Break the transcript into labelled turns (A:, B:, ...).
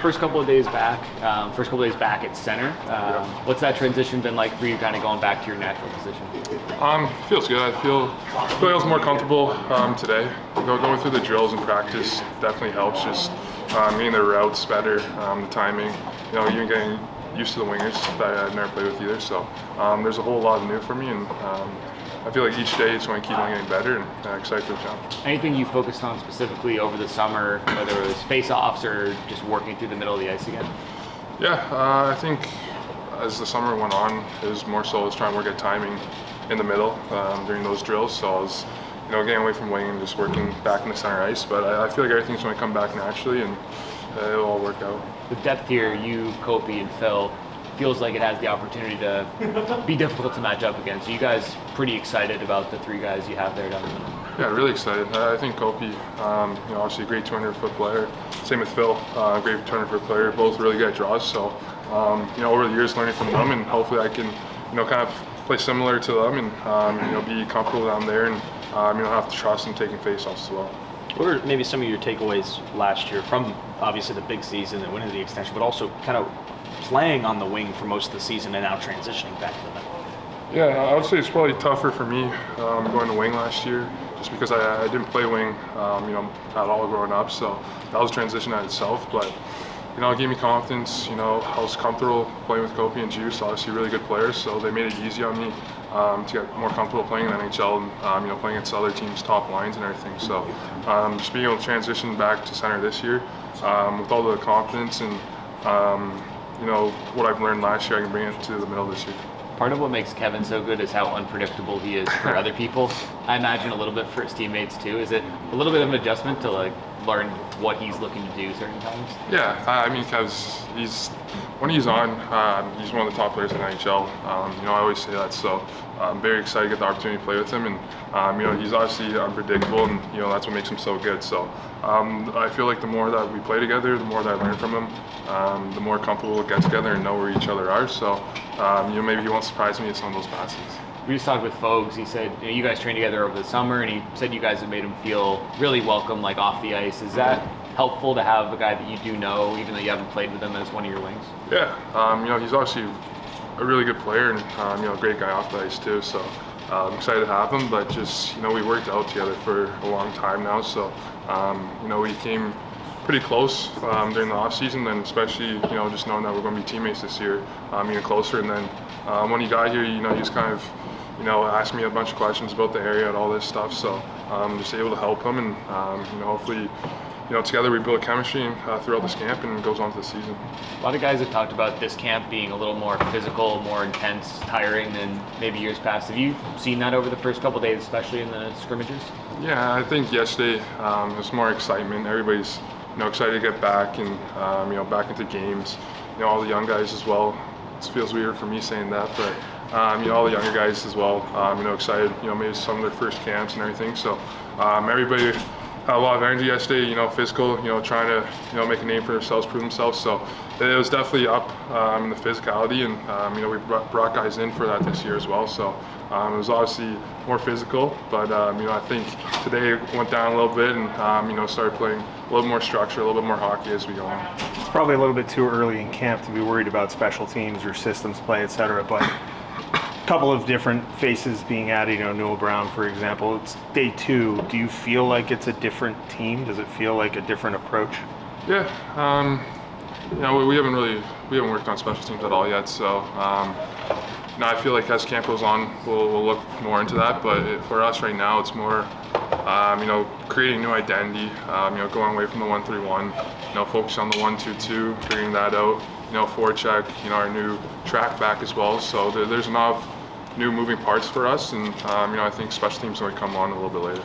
A: first couple of days back at center. What's that transition been like for you, kind of going back to your natural position?
B: Feels good. I feel like I was more comfortable today. Going through the drills and practice definitely helps. Just getting the routes better, the timing. Even getting used to the wingers that I've never played with either. So there's a whole lot new for me, and I feel like each day it's going to keep on getting better, and excited for the challenge.
A: Anything you focused on specifically over the summer, whether it was face-offs or just working through the middle of the ice again?
B: Yeah, I think as the summer went on, it was more so I was trying to work at timing in the middle during those drills. So I was, getting away from wing and just working back in the center ice. But I feel like everything's going to come back naturally, and it'll all work out.
A: The depth here, you, Kopi, and Phil, feels like it has the opportunity to be difficult to match up against. So you guys pretty excited about the three guys you have there down the middle?
B: Yeah, really excited. I think Kopi, obviously a great 200-foot player. Same with Phil, great 200-foot player. Both really good at draws. So, over the years learning from them, and hopefully I can, kind of play similar to them, and be comfortable down there, and have to trust in taking faceoffs as well.
C: What were maybe some of your takeaways last year from obviously the big season and winning the extension, but also kind of playing on the wing for most of the season and now transitioning back to the middle?
B: Yeah, I would say it's probably tougher for me going to wing last year, just because I didn't play wing, at all growing up. So that was a transition in itself. But it gave me confidence. I was comfortable playing with Kopi and Juice, obviously really good players. So they made it easy on me to get more comfortable playing in the NHL and playing against other teams' top lines and everything. So just being able to transition back to center this year with all the confidence and what I've learned last year, I can bring it to the middle this year.
A: Part of what makes Kevin so good is how unpredictable he is for other people. I imagine a little bit for his teammates too. Is it a little bit of an adjustment to learn what he's looking to do certain times?
B: Yeah, I mean, Kev's, when he's on, he's one of the top players in the NHL. I always say that, so I'm very excited to get the opportunity to play with him. And he's obviously unpredictable, and that's what makes him so good. So I feel like the more that we play together, the more that I learn from him, the more comfortable we'll get together and know where each other are. So maybe he won't surprise me with some of those passes.
A: We just talked with Fogels. He said you guys trained together over the summer, and he said you guys have made him feel really welcome, off the ice. Is that helpful to have a guy that you do know, even though you haven't played with him, as one of your wings?
B: Yeah, he's obviously a really good player, and a great guy off the ice too. So I'm excited to have him. But just we worked out together for a long time now, so we came pretty close during the off season, and especially just knowing that we're going to be teammates this year, even closer. And then when he got here, he just kind of asked me a bunch of questions about the area and all this stuff. So just able to help him, and hopefully together we build chemistry throughout this camp, and it goes on to the season.
A: A lot of guys have talked about this camp being a little more physical, more intense, tiring than maybe years past. Have you seen that over the first couple of days, especially in the scrimmages?
B: Yeah, I think yesterday there's more excitement. Everybody's excited to get back and back into games. All the young guys as well. It feels weird for me saying that, but all the younger guys as well. Excited. Maybe some of their first camps and everything. So everybody had a lot of energy yesterday. Physical. Trying to make a name for themselves, prove themselves. So it was definitely up in the physicality, and we brought guys in for that this year as well. So it was obviously more physical, but I think today it went down a little bit, and started playing a little more structure, a little bit more hockey as we go on.
D: It's probably a little bit too early in camp to be worried about special teams or systems play, etc. But a couple of different faces being added. Newell Brown, for example. It's day 2. Do you feel like it's a different team? Does it feel like a different approach?
B: Yeah. We haven't worked on special teams at all yet, so I feel like as camp goes on, we'll look more into that. But for us right now, it's more, creating new identity. Going away from the 1-3-1. Focus on the 1-2-2, figuring that out. Forecheck. Our new track back as well. So there's enough new moving parts for us, and I think special teams will come on a little bit later.